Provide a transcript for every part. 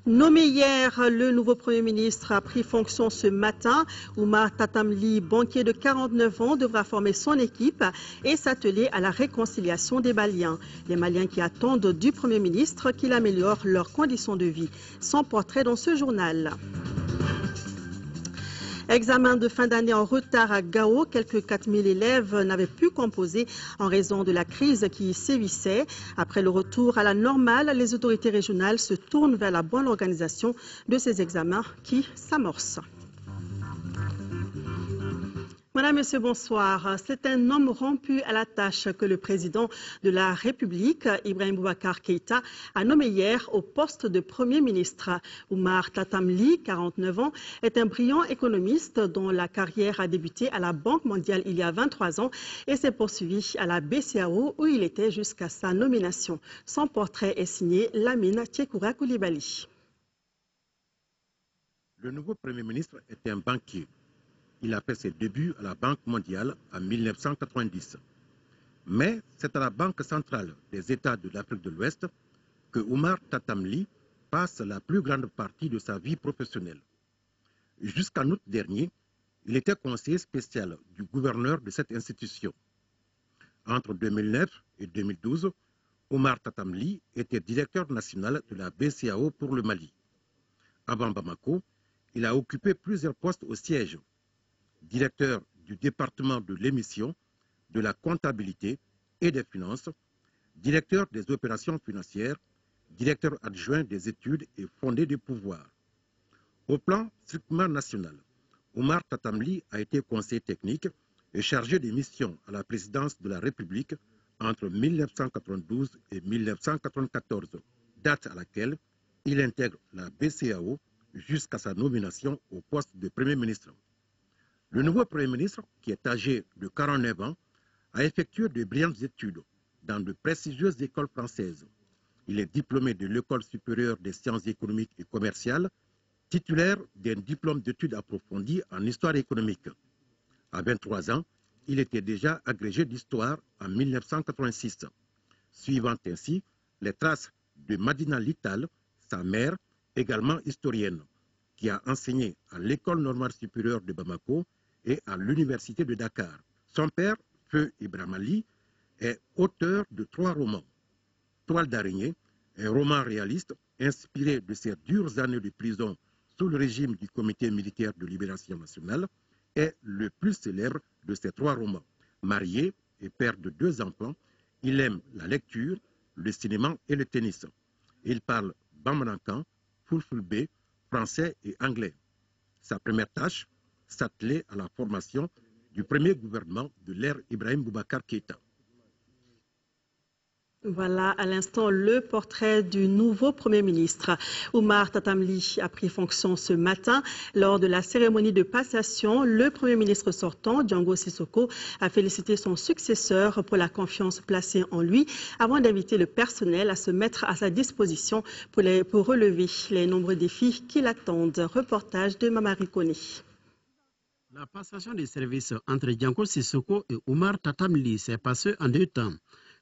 Nommé hier, le nouveau Premier ministre a pris fonction ce matin. Oumar Tatamli, banquier de 49 ans, devra former son équipe et s'atteler à la réconciliation des Maliens. Les Maliens qui attendent du Premier ministre qu'il améliore leurs conditions de vie. Son portrait dans ce journal. Examen de fin d'année en retard à Gao. Quelques 4000 élèves n'avaient pu composer en raison de la crise qui sévissait. Après le retour à la normale, les autorités régionales se tournent vers la bonne organisation de ces examens qui s'amorcent. Madame, Monsieur, bonsoir. C'est un homme rompu à la tâche que le président de la République, Ibrahim Boubacar Keïta, a nommé hier au poste de Premier ministre. Oumar Tatamli, 49 ans, est un brillant économiste dont la carrière a débuté à la Banque mondiale il y a 23 ans et s'est poursuivie à la BCAO où il était jusqu'à sa nomination. Son portrait est signé Lamine Tchekoura Koulibaly. Le nouveau Premier ministre était un banquier. Il a fait ses débuts à la Banque mondiale en 1990. Mais c'est à la Banque centrale des États de l'Afrique de l'Ouest que Oumar Tatamli passe la plus grande partie de sa vie professionnelle. Jusqu'en août dernier, il était conseiller spécial du gouverneur de cette institution. Entre 2009 et 2012, Oumar Tatamli était directeur national de la BCAO pour le Mali. Avant Bamako, il a occupé plusieurs postes au siège. Directeur du département de l'émission, de la comptabilité et des finances, directeur des opérations financières, directeur adjoint des études et fondé des pouvoirs. Au plan strictement national, Oumar Tatamli a été conseiller technique et chargé des missions à la présidence de la République entre 1992 et 1994, date à laquelle il intègre la BCAO jusqu'à sa nomination au poste de Premier ministre. Le nouveau Premier ministre, qui est âgé de 49 ans, a effectué de brillantes études dans de prestigieuses écoles françaises. Il est diplômé de l'École supérieure des sciences économiques et commerciales, titulaire d'un diplôme d'études approfondies en histoire économique. À 23 ans, il était déjà agrégé d'histoire en 1986, suivant ainsi les traces de Madina Lital, sa mère, également historienne, qui a enseigné à l'École normale supérieure de Bamako et à l'Université de Dakar. Son père, Feu Ibrahim Ali, est auteur de 3 romans. Toile d'araignée, un roman réaliste inspiré de ses dures années de prison sous le régime du Comité militaire de libération nationale, est le plus célèbre de ces 3 romans. Marié et père de 2 enfants, il aime la lecture, le cinéma et le tennis. Il parle bamrankan, fulfulbe, français et anglais. Sa première tâche, s'atteler à la formation du premier gouvernement de l'ère Ibrahim Boubacar Keïta. Voilà à l'instant le portrait du nouveau Premier ministre. Oumar Tatamli a pris fonction ce matin. Lors de la cérémonie de passation, le Premier ministre sortant, Django Sissoko, a félicité son successeur pour la confiance placée en lui avant d'inviter le personnel à se mettre à sa disposition pour relever les nombreux défis qui l'attendent. Reportage de Mamari Kone. La passation des services entre Django Sissoko et Oumar Tatamli s'est passée en 2 temps.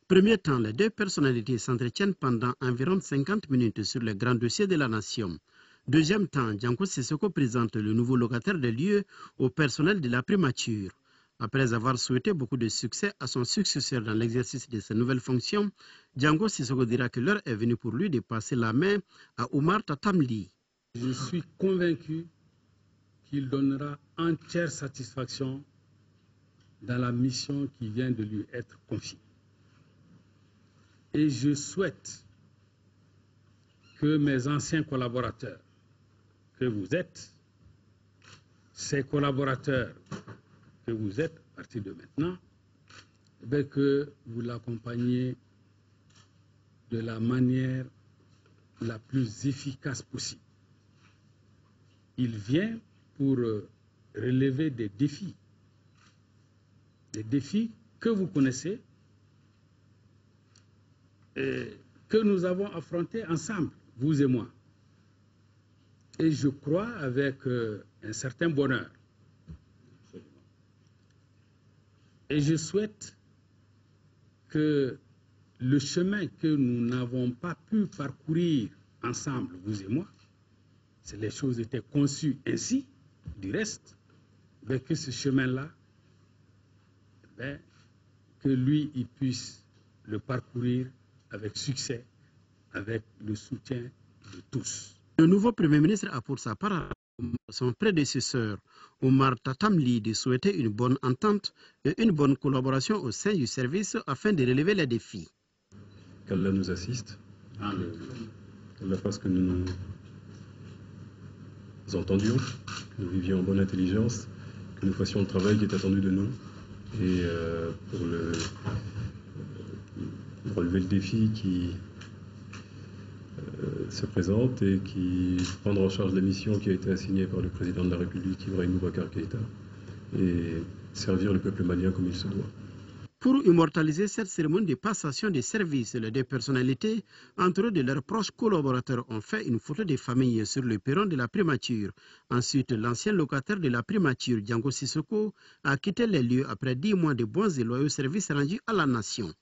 Premier temps, les 2 personnalités s'entretiennent pendant environ 50 minutes sur les grands dossiers de la nation. Deuxième temps, Django Sissoko présente le nouveau locataire des lieux au personnel de la primature. Après avoir souhaité beaucoup de succès à son successeur dans l'exercice de ses nouvelles fonctions, Django Sissoko dira que l'heure est venue pour lui de passer la main à Oumar Tatamli. Je suis convaincu qu'il donnera entière satisfaction dans la mission qui vient de lui être confiée. Et je souhaite que mes anciens collaborateurs, que vous êtes, ces collaborateurs que vous êtes à partir de maintenant, que vous l'accompagniez de la manière la plus efficace possible. Il vient pour relever des défis que vous connaissez, que nous avons affronté ensemble, vous et moi. Et je crois avec un certain bonheur. Et je souhaite que le chemin que nous n'avons pas pu parcourir ensemble, vous et moi, les choses étaient conçues ainsi, du reste, mais que ce chemin-là, que lui, il puisse le parcourir avec succès, avec le soutien de tous. Le nouveau Premier ministre a pour sa part son prédécesseur, Oumar Tatamli, de souhaiter une bonne entente et une bonne collaboration au sein du service afin de relever les défis. Qu'Allah nous assiste, qu'Allah fasse que nous nous entendions, que nous vivions en bonne intelligence, que nous fassions le travail qui est attendu de nous et pour relever le défi qui se présente et qui prendra en charge la mission qui a été assignée par le président de la République, Ibrahim Boubacar Keïta, et servir le peuple malien comme il se doit. Pour immortaliser cette cérémonie de passation des services, les deux personnalités, entourées de leurs proches collaborateurs, ont fait une photo de famille sur le perron de la primature. Ensuite, l'ancien locataire de la primature, Django Sissoko, a quitté les lieux après 10 mois de bons et loyaux services rendus à la nation.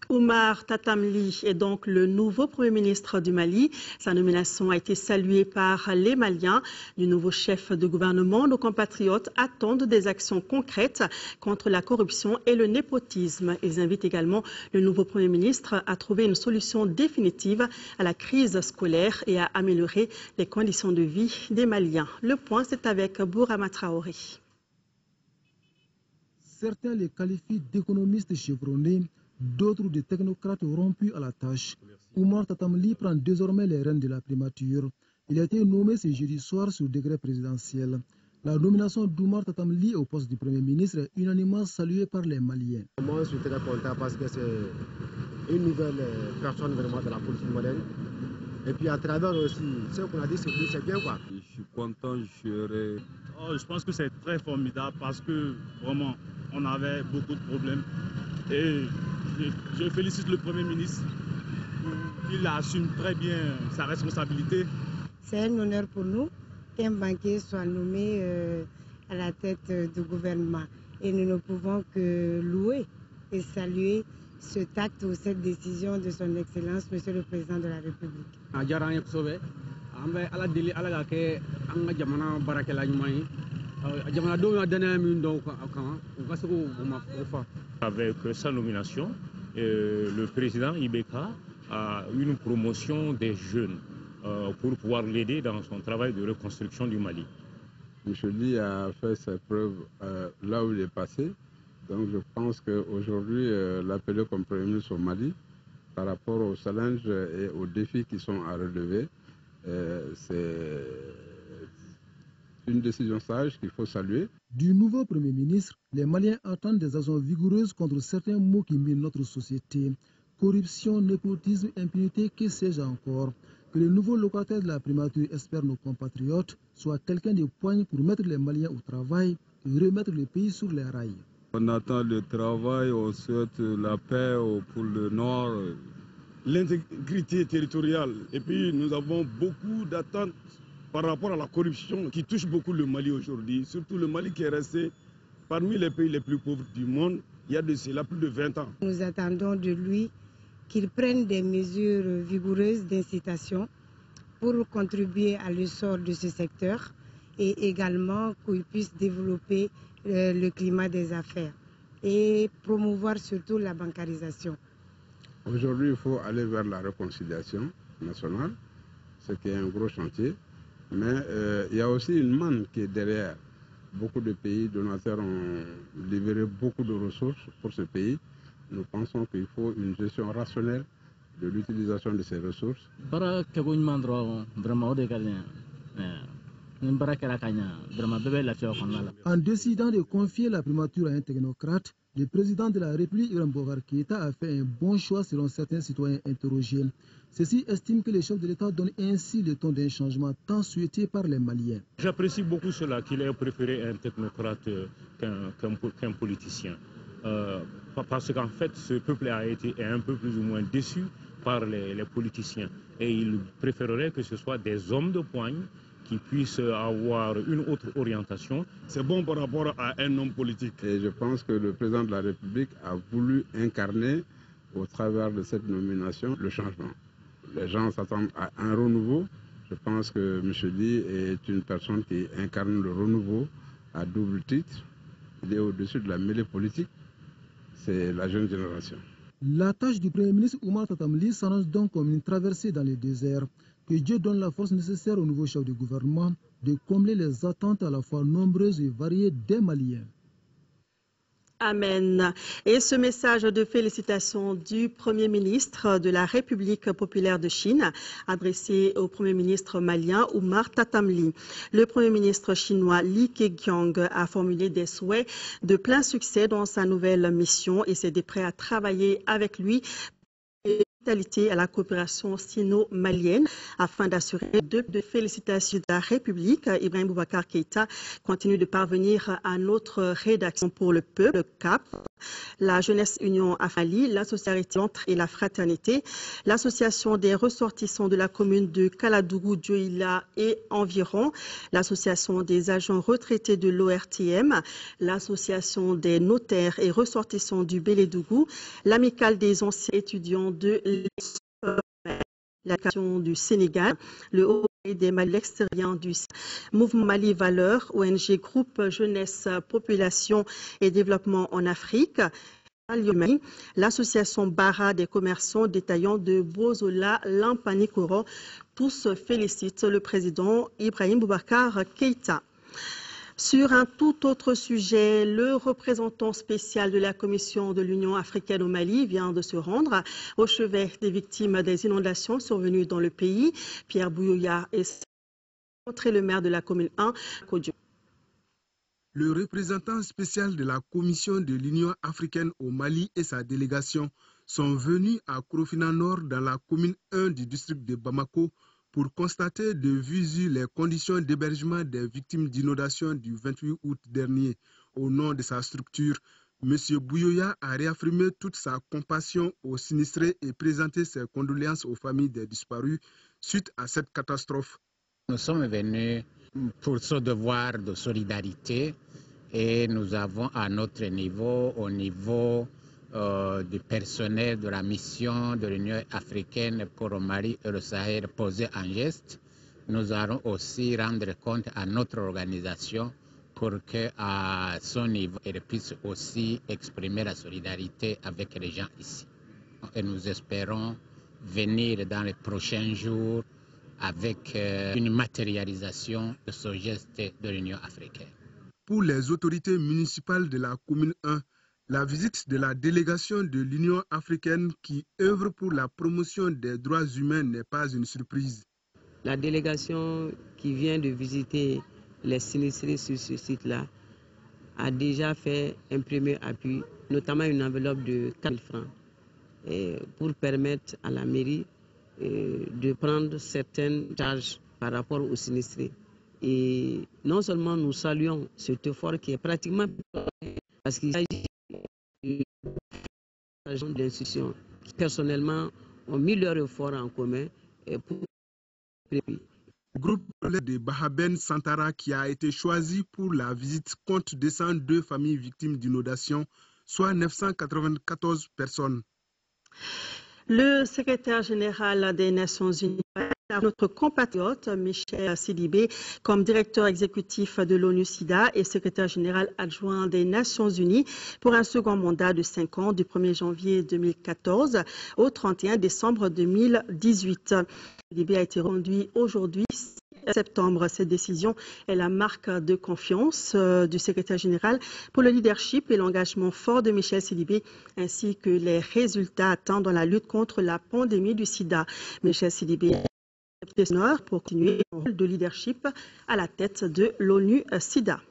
Oumar Tatamli est donc le nouveau Premier ministre du Mali. Sa nomination a été saluée par les Maliens. Du nouveau chef de gouvernement, nos compatriotes attendent des actions concrètes contre la corruption et le népotisme. Ils invitent également le nouveau Premier ministre à trouver une solution définitive à la crise scolaire et à améliorer les conditions de vie des Maliens. Le point, c'est avec Bourama Traoré. Certains les qualifient d'économistes chevronnés, d'autres de technocrates rompus à la tâche. Oumar Tatamli prend désormais les rênes de la primature. Il a été nommé ce jeudi soir sur décret présidentiel. La nomination d'Oumar Tatamli au poste du Premier ministre est unanimement saluée par les Maliens. Moi, je suis très content parce que c'est une nouvelle personne vraiment de la politique malienne. Et puis à travers aussi, ce qu'on a dit, c'est bien quoi. Je suis content, je suis heureux. Je pense que c'est très formidable parce que vraiment, on avait beaucoup de problèmes. Et je félicite le Premier ministre. Il assume très bien sa responsabilité. C'est un honneur pour nous qu'un banquier soit nommé à la tête du gouvernement. Et nous ne pouvons que louer et saluer ce tact ou cette décision de son Excellence, Monsieur le Président de la République. Avec sa nomination, le président Ibeka a une promotion des jeunes pour pouvoir l'aider dans son travail de reconstruction du Mali. M. Ly a fait ses preuves là où il est passé. Donc je pense qu'aujourd'hui, l'appeler comme Premier ministre au Mali, par rapport aux challenges et aux défis qui sont à relever, c'est une décision sage qu'il faut saluer. Du nouveau Premier ministre, les Maliens attendent des actions vigoureuses contre certains maux qui minent notre société. Corruption, népotisme, impunité, que sais-je encore. Que le nouveau locataire de la primature, espère nos compatriotes, soit quelqu'un de poigne pour mettre les Maliens au travail et remettre le pays sur les rails. On attend le travail, on souhaite la paix pour le Nord. L'intégrité territoriale. Et puis nous avons beaucoup d'attentes par rapport à la corruption qui touche beaucoup le Mali aujourd'hui, surtout le Mali qui est resté parmi les pays les plus pauvres du monde, il y a de cela plus de 20 ans. Nous attendons de lui qu'il prenne des mesures vigoureuses d'incitation pour contribuer à l'essor de ce secteur et également qu'il puisse développer le climat des affaires et promouvoir surtout la bancarisation. Aujourd'hui, il faut aller vers la réconciliation nationale, ce qui est un gros chantier. Mais il y a aussi une manne qui est derrière. Beaucoup de pays donateurs ont libéré beaucoup de ressources pour ce pays. Nous pensons qu'il faut une gestion rationnelle de l'utilisation de ces ressources. En décidant de confier la primature à un technocrate, le président de la République, Ibrahim Boubacar Keïta, a fait un bon choix selon certains citoyens interrogés. Ceux-ci estiment que le chef de l'État donne ainsi le ton d'un changement tant souhaité par les Maliens. J'apprécie beaucoup cela, qu'il ait préféré un technocrate qu'un politicien. Parce qu'en fait, ce peuple a été un peu plus ou moins déçu par les politiciens. Et il préférerait que ce soit des hommes de poigne qui puissent avoir une autre orientation. C'est bon par rapport à un homme politique. Et je pense que le président de la République a voulu incarner, au travers de cette nomination, le changement. les gens s'attendent à un renouveau. Je pense que M. Ly est une personne qui incarne le renouveau à double titre. Il est au-dessus de la mêlée politique. C'est la jeune génération. La tâche du Premier ministre Oumar Tatamli s'annonce donc comme une traversée dans le désert. Que Dieu donne la force nécessaire au nouveau chef du gouvernement de combler les attentes à la fois nombreuses et variées des Maliens. Amen. Et ce message de félicitations du Premier ministre de la République populaire de Chine, adressé au Premier ministre malien Oumar Tatamli. Le Premier ministre chinois Li Keqiang a formulé des souhaits de plein succès dans sa nouvelle mission et s'est prêt à travailler avec lui à la coopération sino-malienne afin d'assurer de félicitations de la République. Ibrahim Boubacar Keïta continue de parvenir à notre rédaction pour le peuple, le CAP, la Jeunesse Union Afali, l'association et la Fraternité, l'association des ressortissants de la commune de Kaladougou, Dioïla et environ, l'association des agents retraités de l'ORTM, l'association des notaires et ressortissants du Bélédougou, l'amicale des anciens étudiants de l'Éducation du Sénégal, le Haut des Mali extérieurs du Mouvement Mali Valeurs, ONG Groupe Jeunesse, Population et Développement en Afrique, l'association Bara des commerçants détaillants de Bozola, Lampanikoro. Tous félicitent le président Ibrahim Boubacar Keïta. Sur un tout autre sujet, le représentant spécial de la Commission de l'Union africaine au Mali vient de se rendre au chevet des victimes des inondations survenues dans le pays. Pierre Bouyoya est rencontré le maire de la commune 1, Kodjo. Le représentant spécial de la Commission de l'Union africaine au Mali et sa délégation sont venus à Krofina Nord dans la commune 1 du district de Bamako pour constater de visu les conditions d'hébergement des victimes d'inondations du 28 août dernier. Au nom de sa structure, M. Bouyoya a réaffirmé toute sa compassion aux sinistrés et présenté ses condoléances aux familles des disparus suite à cette catastrophe. Nous sommes venus pour ce devoir de solidarité et nous avons à notre niveau, au niveau du personnel de la mission de l'Union africaine pour le Mali et le Sahel posé en geste. Nous allons aussi rendre compte à notre organisation pour qu'à son niveau, elle puisse aussi exprimer la solidarité avec les gens ici. Et nous espérons venir dans les prochains jours avec une matérialisation de ce geste de l'Union africaine. Pour les autorités municipales de la commune 1, la visite de la délégation de l'Union africaine qui œuvre pour la promotion des droits humains n'est pas une surprise. La délégation qui vient de visiter les sinistrés sur ce site-là a déjà fait un premier appui, notamment une enveloppe de 4 000 francs, pour permettre à la mairie de prendre certaines charges par rapport aux sinistrés. Et non seulement nous saluons cet effort qui est pratiquement parce qu'il s'agit d'institutions qui personnellement ont mis leur effort en commun pour le groupe de Bahaben Santara qui a été choisi pour la visite compte 202 familles victimes d'inondations, soit 994 personnes. Le secrétaire général des Nations Unies, notre compatriote Michel Sidibé, comme directeur exécutif de l'ONU-SIDA et secrétaire général adjoint des Nations Unies pour un second mandat de 5 ans du 1er janvier 2014 au 31 décembre 2018. Sidibé a été rendu aujourd'hui, 6 septembre. Cette décision est la marque de confiance du secrétaire général pour le leadership et l'engagement fort de Michel Sidibé, ainsi que les résultats atteints dans la lutte contre la pandémie du sida. Michel Sidibé est pour continuer son rôle de leadership à la tête de l'ONU-SIDA.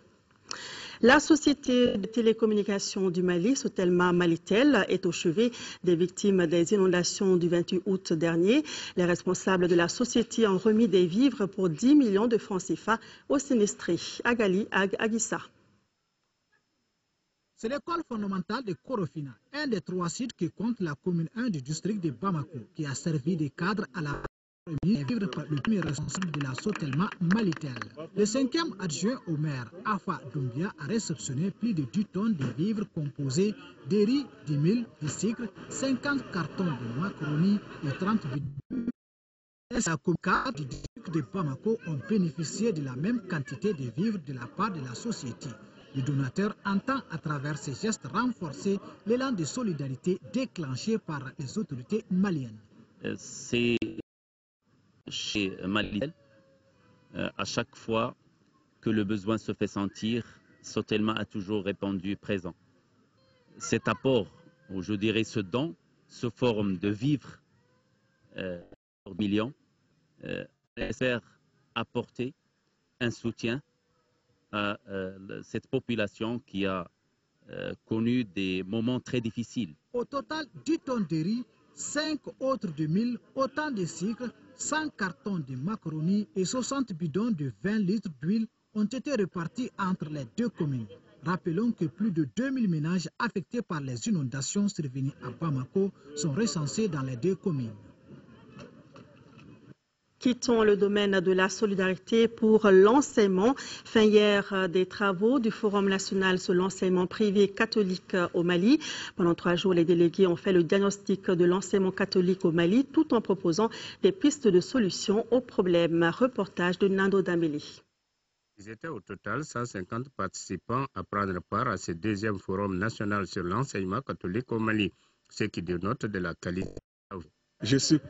La société de télécommunications du Mali, Sotelma Malitel, est au chevet des victimes des inondations du 28 août dernier. Les responsables de la société ont remis des vivres pour 10 millions de francs CFA aux sinistrés. Agali Aguissa. C'est l'école fondamentale de Korofina, un des 3 sites qui compte la commune 1 du district de Bamako, qui a servi de cadre à la le premier responsable de la Sotelma Malitel. Le 5e adjoint au maire, Afa Doumbia, a réceptionné plus de 10 tonnes de vivres composés de riz, 10 000 de sucre, 50 cartons de macaroni et 30 bidons La COCA du district de Bamako ont bénéficié de la même quantité de vivres de la part de la société. Le donateur entend à travers ces gestes renforcer l'élan de solidarité déclenché par les autorités maliennes. C'est chez Malitel, à chaque fois que le besoin se fait sentir, Sotelma a toujours répondu présent. Cet apport, ou je dirais ce don, sous forme de vivres, millions, espère apporter un soutien à cette population qui a connu des moments très difficiles. Au total, 10 tonnes de riz, 5 autres de mil, autant de sucre, 100 cartons de macaroni et 60 bidons de 20 litres d'huile ont été répartis entre les deux communes. Rappelons que plus de 2000 ménages affectés par les inondations survenues à Bamako sont recensés dans les deux communes. Quittons le domaine de la solidarité pour l'enseignement. Fin hier des travaux du Forum national sur l'enseignement privé catholique au Mali. Pendant 3 jours, les délégués ont fait le diagnostic de l'enseignement catholique au Mali tout en proposant des pistes de solutions aux problèmes. Reportage de Nando Dameli. Ils étaient au total 150 participants à prendre part à ce deuxième Forum national sur l'enseignement catholique au Mali, ce qui dénote de la qualité. Je suis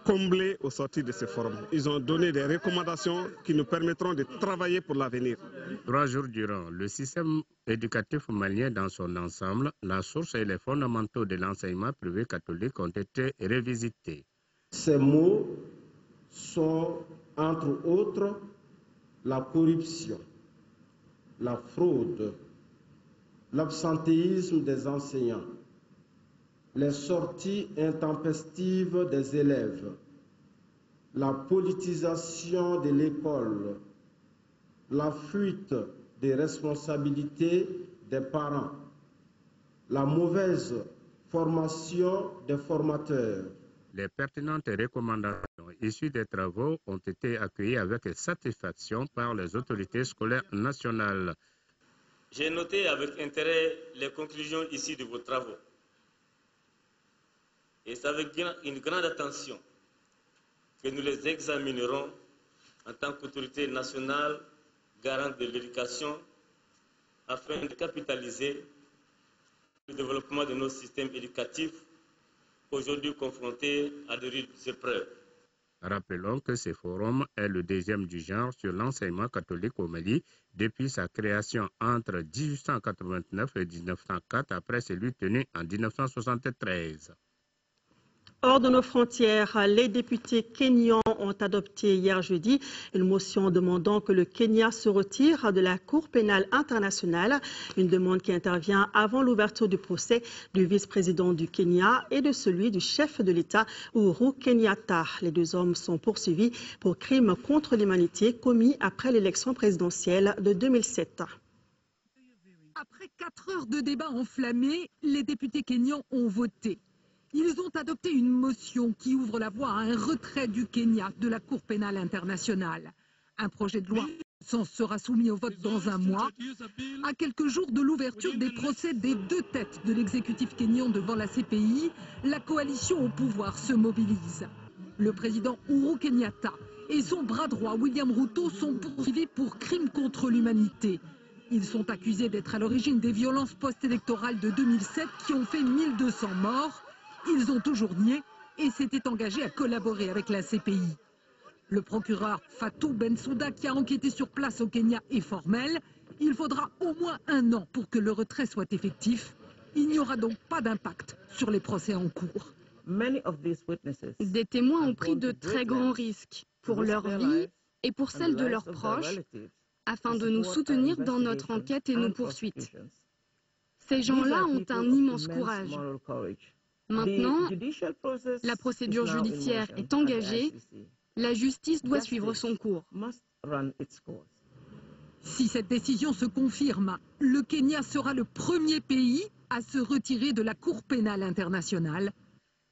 comblé au sortir de ce forum. Ils ont donné des recommandations qui nous permettront de travailler pour l'avenir. 3 jours durant, le système éducatif malien dans son ensemble, la source et les fondamentaux de l'enseignement privé catholique ont été revisités. Ces mots sont, entre autres, la corruption, la fraude, l'absentéisme des enseignants, les sorties intempestives des élèves, la politisation de l'école, la fuite des responsabilités des parents, la mauvaise formation des formateurs. Les pertinentes recommandations issues des travaux ont été accueillies avec satisfaction par les autorités scolaires nationales. J'ai noté avec intérêt les conclusions issues de vos travaux. Et c'est avec une grande attention que nous les examinerons en tant qu'autorité nationale garante de l'éducation afin de capitaliser le développement de nos systèmes éducatifs aujourd'hui confrontés à de rudes épreuves. Rappelons que ce forum est le deuxième du genre sur l'enseignement catholique au Mali depuis sa création entre 1889 et 1904 après celui tenu en 1973. Hors de nos frontières, les députés kenyans ont adopté hier jeudi une motion demandant que le Kenya se retire de la Cour pénale internationale, une demande qui intervient avant l'ouverture du procès du vice-président du Kenya et de celui du chef de l'État, Uhuru Kenyatta. Les 2 hommes sont poursuivis pour crimes contre l'humanité commis après l'élection présidentielle de 2007. Après 4 heures de débat enflammés, les députés kenyans ont voté. Ils ont adopté une motion qui ouvre la voie à un retrait du Kenya de la Cour pénale internationale. Un projet de loi sera soumis au vote dans 1 mois, à quelques jours de l'ouverture des procès des 2 têtes de l'exécutif kényan devant la CPI. La coalition au pouvoir se mobilise. Le président Uhuru Kenyatta et son bras droit William Ruto sont poursuivis pour crimes contre l'humanité. Ils sont accusés d'être à l'origine des violences post-électorales de 2007 qui ont fait 1200 morts. Ils ont toujours nié et s'étaient engagés à collaborer avec la CPI. Le procureur Fatou Bensouda, qui a enquêté sur place au Kenya, est formel. Il faudra au moins 1 an pour que le retrait soit effectif. Il n'y aura donc pas d'impact sur les procès en cours. Des témoins ont pris de très grands risques pour leur vie et pour celle de leurs proches, afin de nous soutenir dans notre enquête et nos poursuites. Ces gens-là ont un immense courage. Maintenant, la procédure judiciaire est engagée, la justice doit suivre son cours. Si cette décision se confirme, le Kenya sera le premier pays à se retirer de la Cour pénale internationale.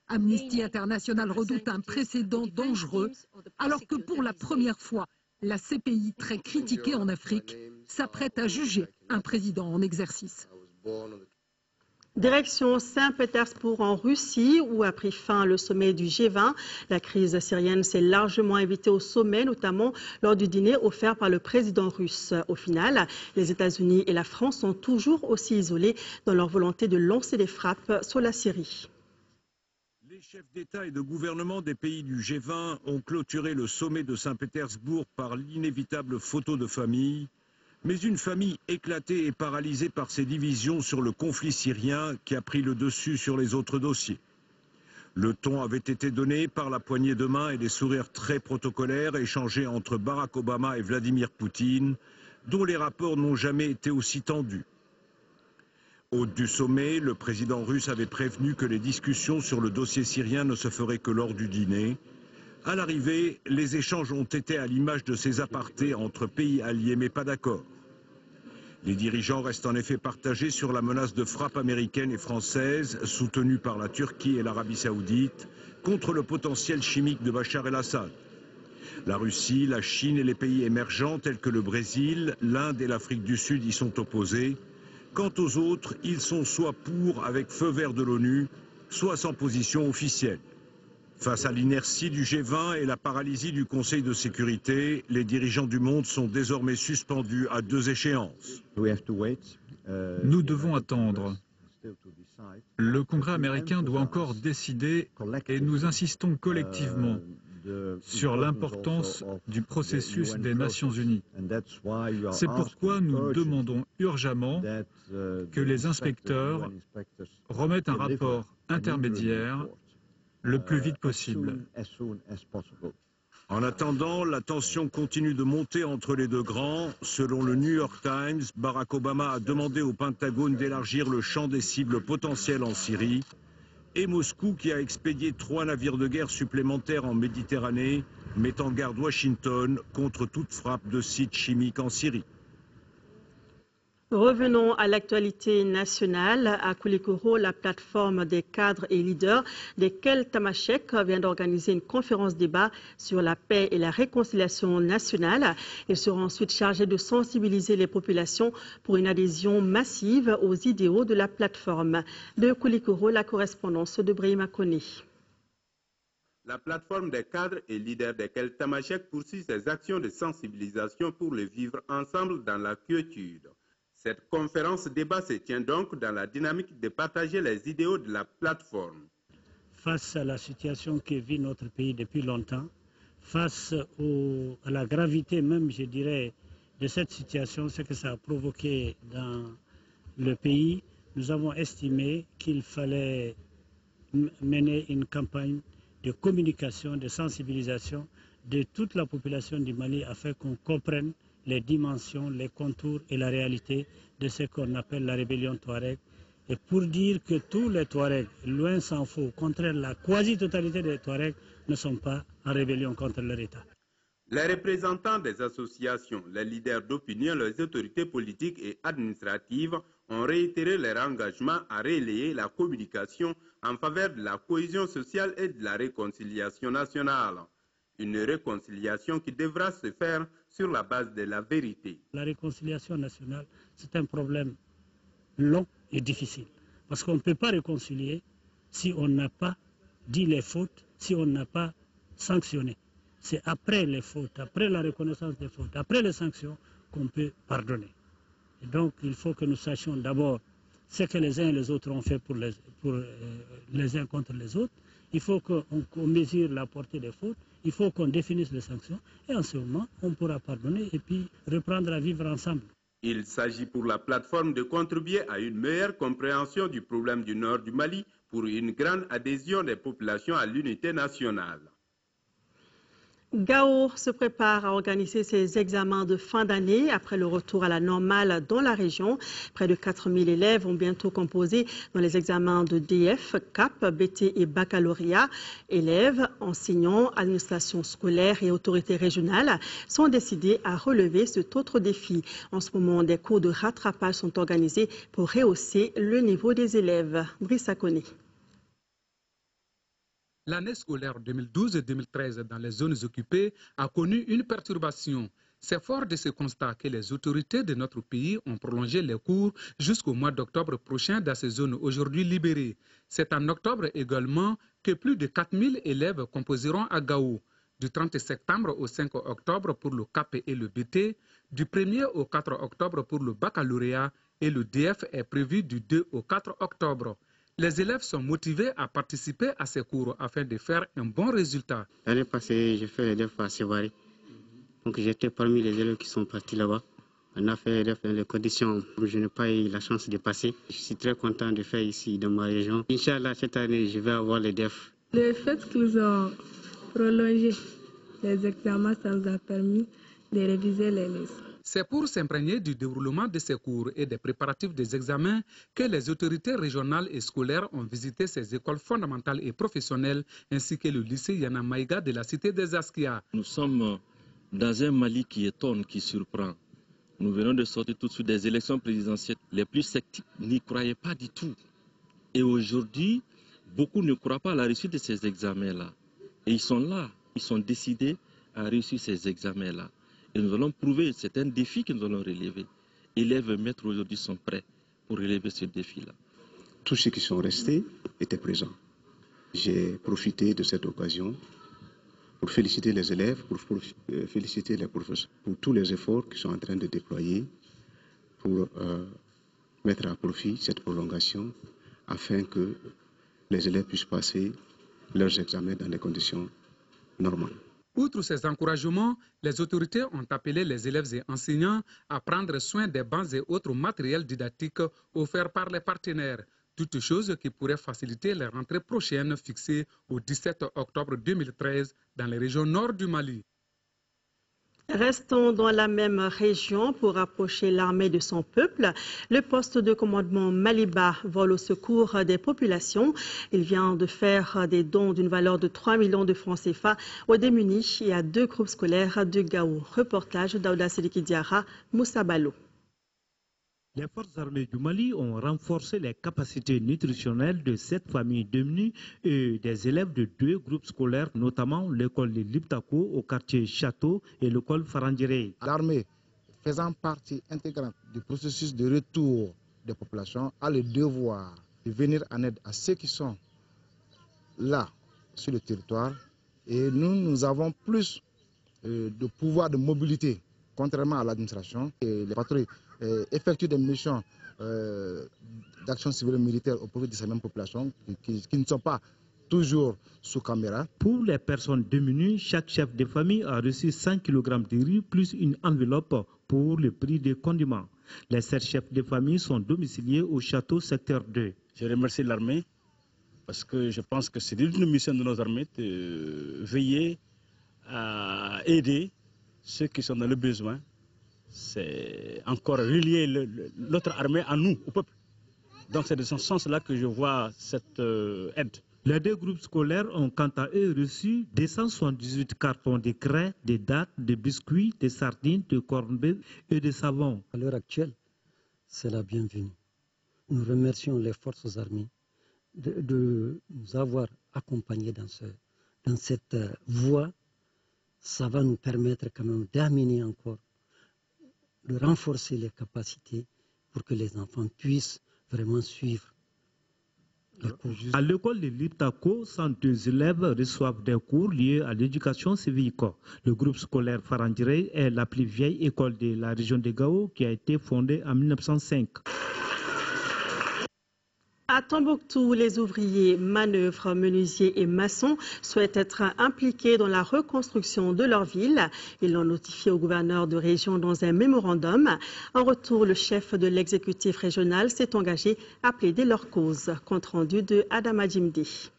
Amnesty International redoute un précédent dangereux, alors que pour la première fois, la CPI, très critiquée en Afrique, s'apprête à juger un président en exercice. Direction Saint-Pétersbourg en Russie, où a pris fin le sommet du G20. La crise syrienne s'est largement invitée au sommet, notamment lors du dîner offert par le président russe. Au final, les États-Unis et la France sont toujours aussi isolés dans leur volonté de lancer des frappes sur la Syrie. Les chefs d'État et de gouvernement des pays du G20 ont clôturé le sommet de Saint-Pétersbourg par l'inévitable photo de famille. Mais une famille éclatée et paralysée par ses divisions sur le conflit syrien qui a pris le dessus sur les autres dossiers. Le ton avait été donné par la poignée de main et des sourires très protocolaires échangés entre Barack Obama et Vladimir Poutine, dont les rapports n'ont jamais été aussi tendus. Hôte du sommet, le président russe avait prévenu que les discussions sur le dossier syrien ne se feraient que lors du dîner. À l'arrivée, les échanges ont été à l'image de ces apartés entre pays alliés mais pas d'accord. Les dirigeants restent en effet partagés sur la menace de frappe américaine et française, soutenue par la Turquie et l'Arabie saoudite, contre le potentiel chimique de Bachar el-Assad. La Russie, la Chine et les pays émergents tels que le Brésil, l'Inde et l'Afrique du Sud y sont opposés. Quant aux autres, ils sont soit pour avec feu vert de l'ONU, soit sans position officielle. Face à l'inertie du G20 et la paralysie du Conseil de sécurité, les dirigeants du monde sont désormais suspendus à 2 échéances. Nous devons attendre. Le Congrès américain doit encore décider et nous insistons collectivement sur l'importance du processus des Nations Unies. C'est pourquoi nous demandons urgemment que les inspecteurs remettent un rapport intermédiaire le plus vite possible. En attendant, la tension continue de monter entre les deux grands. Selon le New York Times, Barack Obama a demandé au Pentagone d'élargir le champ des cibles potentielles en Syrie. Et Moscou, qui a expédié 3 navires de guerre supplémentaires en Méditerranée, met en garde Washington contre toute frappe de sites chimiques en Syrie. Revenons à l'actualité nationale. À Koulikoro, la plateforme des cadres et leaders des Kel Tamashek vient d'organiser une conférence débat sur la paix et la réconciliation nationale. Ils seront ensuite chargés de sensibiliser les populations pour une adhésion massive aux idéaux de la plateforme. De Koulikoro, la correspondance de Brahima Kone. La plateforme des cadres et leaders des Kel Tamashek poursuit ses actions de sensibilisation pour le vivre ensemble dans la quiétude. Cette conférence débat se tient donc dans la dynamique de partager les idéaux de la plateforme. Face à la situation que vit notre pays depuis longtemps, face à la gravité même, je dirais, de cette situation, ce que ça a provoqué dans le pays, nous avons estimé qu'il fallait mener une campagne de communication, de sensibilisation de toute la population du Mali afin qu'on comprenne les dimensions, les contours et la réalité de ce qu'on appelle la rébellion Touareg. Et pour dire que tous les Touaregs, loin s'en faut, au contraire, la quasi-totalité des Touaregs ne sont pas en rébellion contre leur État. Les représentants des associations, les leaders d'opinion, les autorités politiques et administratives ont réitéré leur engagement à relayer la communication en faveur de la cohésion sociale et de la réconciliation nationale. Une réconciliation qui devra se faire sur la base de la vérité. La réconciliation nationale, c'est un problème long et difficile. Parce qu'on ne peut pas réconcilier si on n'a pas dit les fautes, si on n'a pas sanctionné. C'est après les fautes, après la reconnaissance des fautes, après les sanctions qu'on peut pardonner. Et donc il faut que nous sachions d'abord ce que les uns et les autres ont fait pour les uns contre les autres. Il faut qu'on mesure la portée des fautes, il faut qu'on définisse les sanctions et en ce moment, on pourra pardonner et puis reprendre à vivre ensemble. Il s'agit pour la plateforme de contribuer à une meilleure compréhension du problème du nord du Mali pour une grande adhésion des populations à l'unité nationale. Gao se prépare à organiser ses examens de fin d'année après le retour à la normale dans la région. Près de 4000 élèves vont bientôt composer dans les examens de DF, CAP, BT et baccalauréat. Élèves, enseignants, administration scolaire et autorités régionales sont décidés à relever cet autre défi. En ce moment, des cours de rattrapage sont organisés pour rehausser le niveau des élèves. Brice Akone. L'année scolaire 2012-2013 dans les zones occupées a connu une perturbation. C'est fort de ce constat que les autorités de notre pays ont prolongé les cours jusqu'au mois d'octobre prochain dans ces zones aujourd'hui libérées. C'est en octobre également que plus de 4000 élèves composeront à Gao. Du 30 septembre au 5 octobre pour le CAP et le BT, du 1er au 4 octobre pour le baccalauréat et le DF est prévu du 2 au 4 octobre. Les élèves sont motivés à participer à ces cours afin de faire un bon résultat. L'année passée, j'ai fait les DEF à Sévaré. Donc j'étais parmi les élèves qui sont partis là-bas. On a fait les DEF dans les conditions où je n'ai pas eu la chance de passer. Je suis très content de faire ici dans ma région. Inch'Allah, cette année, je vais avoir les DEF. Le fait qu'ils ont prolongé les examens, ça nous a permis de réviser les leçons. C'est pour s'imprégner du déroulement de ces cours et des préparatifs des examens que les autorités régionales et scolaires ont visité ces écoles fondamentales et professionnelles ainsi que le lycée Yana Maïga de la cité des Askia. Nous sommes dans un Mali qui étonne, qui surprend. Nous venons de sortir tout de suite des élections présidentielles. Les plus sceptiques n'y croyaient pas du tout. Et aujourd'hui, beaucoup ne croient pas à la réussite de ces examens-là. Et ils sont là, ils sont décidés à réussir ces examens-là. Et nous allons prouver, c'est un défi que nous allons relever. Élèves et maîtres aujourd'hui sont prêts pour relever ce défi-là. Tous ceux qui sont restés étaient présents. J'ai profité de cette occasion pour féliciter les élèves, pour féliciter les professeurs pour tous les efforts qu'ils sont en train de déployer pour mettre à profit cette prolongation afin que les élèves puissent passer leurs examens dans des conditions normales. Outre ces encouragements, les autorités ont appelé les élèves et enseignants à prendre soin des bancs et autres matériels didactiques offerts par les partenaires. Toutes choses qui pourraient faciliter les rentrées prochaines fixées au 17 octobre 2013 dans les régions nord du Mali. Restons dans la même région pour rapprocher l'armée de son peuple. Le poste de commandement Maliba vole au secours des populations. Il vient de faire des dons d'une valeur de 3 millions de francs CFA aux démunis et à 2 groupes scolaires de Gao. Reportage d'Aouda Sidiki Diara, Moussa Balo. Les forces armées du Mali ont renforcé les capacités nutritionnelles de 7 familles démunies et des élèves de 2 groupes scolaires, notamment l'école de Liptako au quartier Château et l'école Farandjiré. L'armée, faisant partie intégrante du processus de retour des populations, a le devoir de venir en aide à ceux qui sont là sur le territoire. Et nous avons plus de pouvoir de mobilité, contrairement à l'administration. Les patrouilles effectuent des missions d'action civile et militaire au profit de ces mêmes populations qui ne sont pas toujours sous caméra. Pour les personnes démunies, chaque chef de famille a reçu 100 kg de riz plus une enveloppe pour le prix des condiments. Les 7 chefs de famille sont domiciliés au château secteur 2. Je remercie l'armée parce que je pense que c'est une mission de nos armées de veiller à aider ceux qui sont dans le besoin. C'est encore relier l'autre armée à nous, au peuple. Donc c'est de ce sens-là que je vois cette aide. Les 2 groupes scolaires ont quant à eux reçu 278 cartons de craie, de dattes, de biscuits, de sardines, de corned-beef et de savon. À l'heure actuelle, c'est la bienvenue. Nous remercions les forces armées de nous avoir accompagnés dans cette voie. Ça va nous permettre quand même d'amener encore, de renforcer les capacités pour que les enfants puissent vraiment suivre. À l'école de Liptako, 102 élèves reçoivent des cours liés à l'éducation civique. Le groupe scolaire Farandjiré est la plus vieille école de la région de Gao qui a été fondée en 1905. À Tombouctou, les ouvriers, manœuvres, menuisiers et maçons souhaitent être impliqués dans la reconstruction de leur ville. Ils l'ont notifié au gouverneur de région dans un mémorandum. En retour, le chef de l'exécutif régional s'est engagé à plaider leur cause. Compte rendu de Adama Djimdi.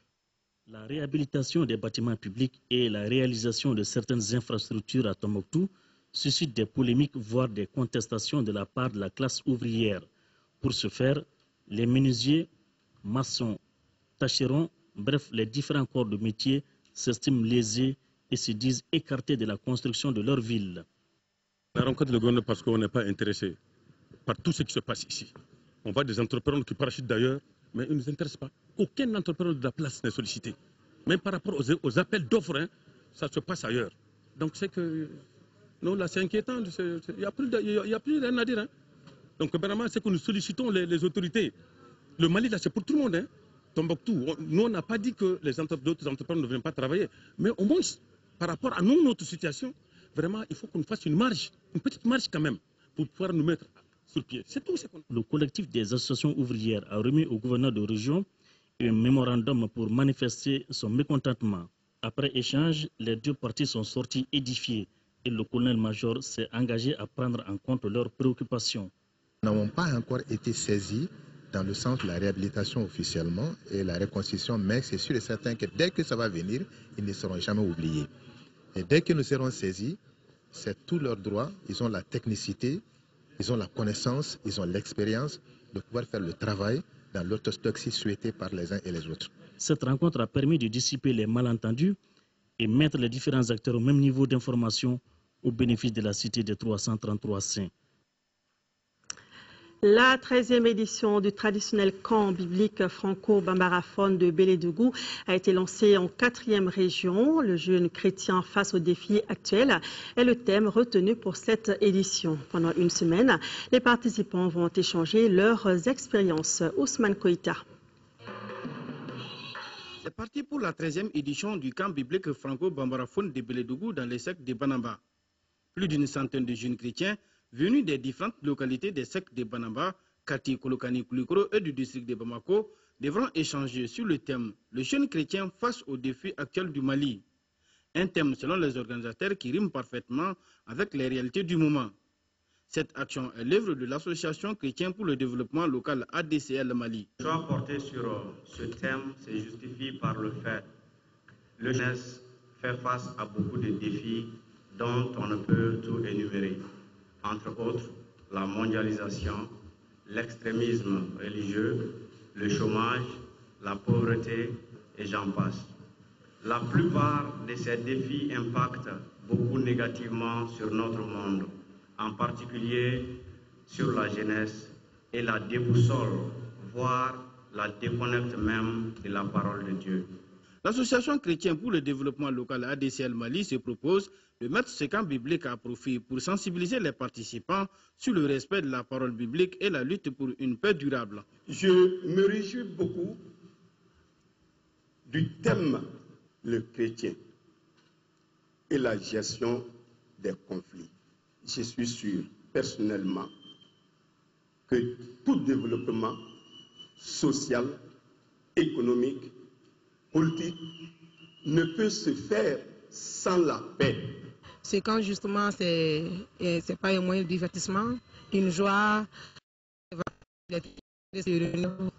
La réhabilitation des bâtiments publics et la réalisation de certaines infrastructures à Tombouctou suscitent des polémiques, voire des contestations de la part de la classe ouvrière. Pour ce faire, les menuisiers, maçons, tâcherons, bref, les différents corps de métier s'estiment lésés et se disent écartés de la construction de leur ville. On rencontre le gouverneur parce qu'on n'est pas intéressé par tout ce qui se passe ici. On voit des entrepreneurs qui parachutent d'ailleurs, mais ils ne nous intéressent pas. Aucun entrepreneur de la place n'est sollicité. Même par rapport aux appels d'offres, ça se passe ailleurs. Donc c'est que Non, là, c'est inquiétant. Il n'y a plus rien à dire. Hein. Donc, vraiment, c'est que nous sollicitons les autorités. Le Mali, là, c'est pour tout le monde. Hein. Tombouctou. Nous, on n'a pas dit que les d'autres entrepreneurs ne viennent pas travailler. Mais au moins, par rapport à nous, notre situation, vraiment, il faut qu'on fasse une marge, une petite marge quand même, pour pouvoir nous mettre sur pied. C'est tout. Le collectif des associations ouvrières a remis au gouverneur de région un mémorandum pour manifester son mécontentement. Après échange, les deux parties sont sorties édifiées et le colonel-major s'est engagé à prendre en compte leurs préoccupations. Nous n'avons pas encore été saisis dans le sens de la réhabilitation officiellement et la reconstruction, mais c'est sûr et certain que dès que ça va venir, ils ne seront jamais oubliés. Et dès que nous serons saisis, c'est tout leur droit, ils ont la technicité, ils ont la connaissance, ils ont l'expérience de pouvoir faire le travail dans l'orthodoxie souhaitée par les uns et les autres. Cette rencontre a permis de dissiper les malentendus et mettre les différents acteurs au même niveau d'information au bénéfice de la cité des 333 saints. La 13e édition du traditionnel camp biblique franco-bambaraphone de Bélédougou a été lancée en 4e région. Le jeune chrétien face aux défis actuels est le thème retenu pour cette édition. Pendant une semaine, les participants vont échanger leurs expériences. Ousmane Koïta. C'est parti pour la 13e édition du camp biblique franco-bambaraphone de Bélédougou dans les sectes de Banamba. Plus d'une centaine de jeunes chrétiens venus des différentes localités des sectes de Banamba, Kati, Kolokani, Koulikoro et du district de Bamako devront échanger sur le thème « Le jeune chrétien face aux défis actuels du Mali ». Un thème selon les organisateurs qui rime parfaitement avec les réalités du moment. Cette action est l'œuvre de l'Association chrétienne pour le développement local ADCL Mali. Le choix porté sur ce thème se justifie par le fait que le jeunesse fait face à beaucoup de défis dont on ne peut tout énumérer. Entre autres, la mondialisation, l'extrémisme religieux, le chômage, la pauvreté et j'en passe. La plupart de ces défis impactent beaucoup négativement sur notre monde, en particulier sur la jeunesse et la déboussolent, voire la déconnectent même de la parole de Dieu. L'Association chrétienne pour le développement local ADCL Mali se propose de mettre ce camp biblique à profit pour sensibiliser les participants sur le respect de la parole biblique et la lutte pour une paix durable. Je me réjouis beaucoup du thème le chrétien et la gestion des conflits. Je suis sûr personnellement que tout développement social, économique, politique ne peut se faire sans la paix. C'est quand justement c'est pas un moyen de divertissement, une joie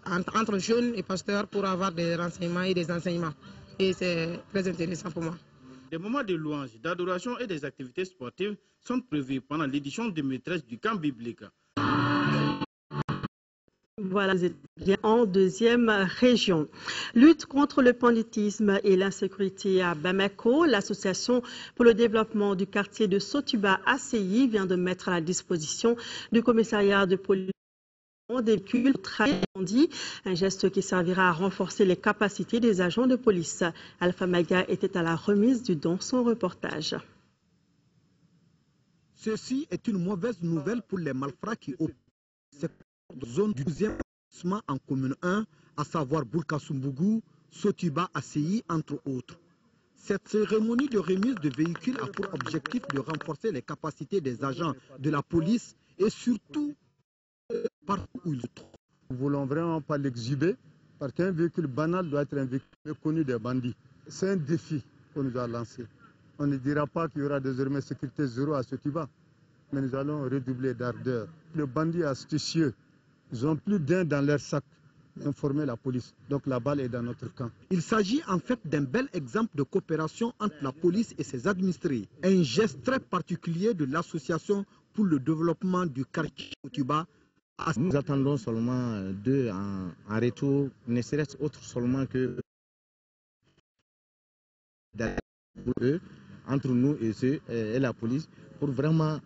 entre jeunes et pasteurs pour avoir des renseignements et des enseignements. Et c'est très intéressant pour moi. Des moments de louange, d'adoration et des activités sportives sont prévus pendant l'édition 2013 du camp biblique. Voilà, vous êtes bien en 2e région. Lutte contre le banditisme et l'insécurité à Bamako, l'association pour le développement du quartier de Sotuba ACI vient de mettre à la disposition du commissariat de police des véhicules dit, un geste qui servira à renforcer les capacités des agents de police. Alpha Maga était à la remise du don, son reportage. Ceci est une mauvaise nouvelle pour les malfrats qui occupent cette zone du 12e arrondissement en commune 1, à savoir Boulkasumbougou, Sotuba, ACI, entre autres. Cette cérémonie de remise de véhicules a pour objectif de renforcer les capacités des agents de la police et surtout partout où ils se trouvent. Nous ne voulons vraiment pas l'exhiber parce qu'un véhicule banal doit être un véhicule connu des bandits. C'est un défi qu'on nous a lancé. On ne dira pas qu'il y aura désormais sécurité zéro à Sotuba, mais nous allons redoubler d'ardeur. Les bandits astucieux, ils ont plus d'un dans leur sac. Informer la police. Donc la balle est dans notre camp. Il s'agit en fait d'un bel exemple de coopération entre la police et ses administrés. Un geste très particulier de l'association pour le développement du quartier Sotuba. Nous attendons seulement d'eux en retour, ne serait-ce autre seulement que eux, entre nous et eux et la police, pour vraiment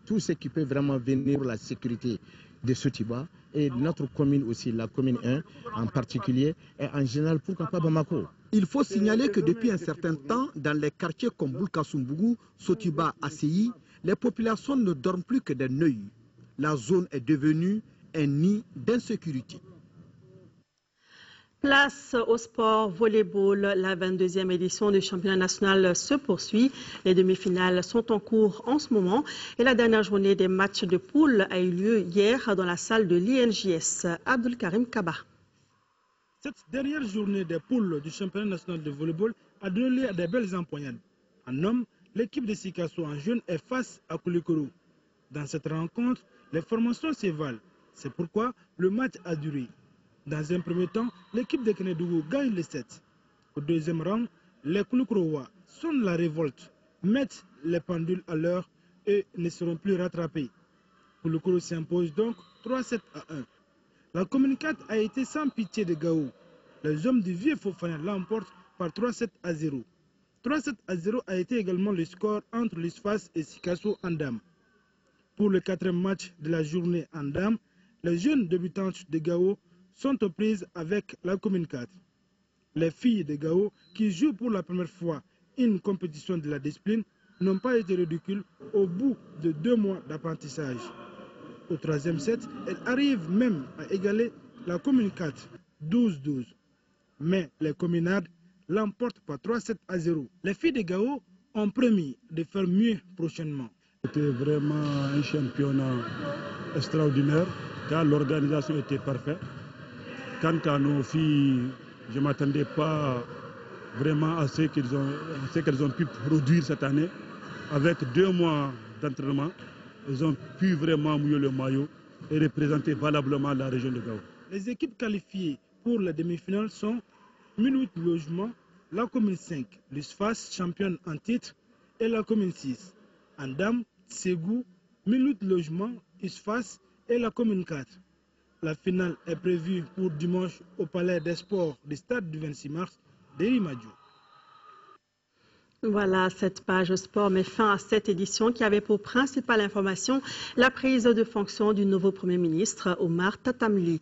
tout ce qui peut vraiment venir pour la sécurité de Sotuba et notre commune aussi, la commune 1 en particulier, et en général, pourquoi pas Bamako. Il faut signaler que depuis un certain temps, dans les quartiers comme Boulkassoumbougou, Sotiba, Asseyi, les populations ne dorment plus que des neuils. La zone est devenue un nid d'insécurité. Place au sport volleyball, la 22e édition du championnat national se poursuit. Les demi-finales sont en cours en ce moment et la dernière journée des matchs de poule a eu lieu hier dans la salle de l'INJS. Abdul Karim Kaba. Cette dernière journée des poules du championnat national de volleyball a donné lieu à des belles empoignades. En homme, l'équipe de Sikasso en jeune est face à Koulikoro. Dans cette rencontre, les formations s'évalent. C'est pourquoi le match a duré. Dans un premier temps, l'équipe de Kenedougou gagne les 7. Au deuxième round, les Koulikorois sonnent la révolte, mettent les pendules à l'heure et ne seront plus rattrapés. Koulikoro s'impose donc 3-7 à 1. La commune 4 a été sans pitié de Gao. Les hommes du vieux Fofana l'emportent par 3-7 à 0. 3-7 à 0 a été également le score entre l'USFAS et Sikasso en dames. Pour le quatrième match de la journée en dames, les jeunes débutantes de Gao sont aux prises avec la commune 4. Les filles de Gao, qui jouent pour la première fois une compétition de la discipline, n'ont pas été ridicules au bout de 2 mois d'apprentissage. Au troisième set, elles arrivent même à égaler la commune 4, 12-12. Mais les communards l'emportent par 3-7 à 0. Les filles de Gao ont promis de faire mieux prochainement. C'était vraiment un championnat extraordinaire car l'organisation était parfaite. Quant à nos filles, je ne m'attendais pas vraiment à ce qu'elles ont pu produire cette année. Avec 2 mois d'entraînement, elles ont pu vraiment mouiller le maillot et représenter valablement la région de Gao. Les équipes qualifiées pour les demi-finales sont Minuit Logement, la commune 5, l'USFAS championne en titre, et la commune 6. En dames, Ségou, Minuit Logement, USFAS et la commune 4. La finale est prévue pour dimanche au Palais des Sports du stade du 26 mars d'Erimadjo. Voilà, cette page sport met fin à cette édition qui avait pour principale information la prise de fonction du nouveau Premier ministre Omar Tatamli.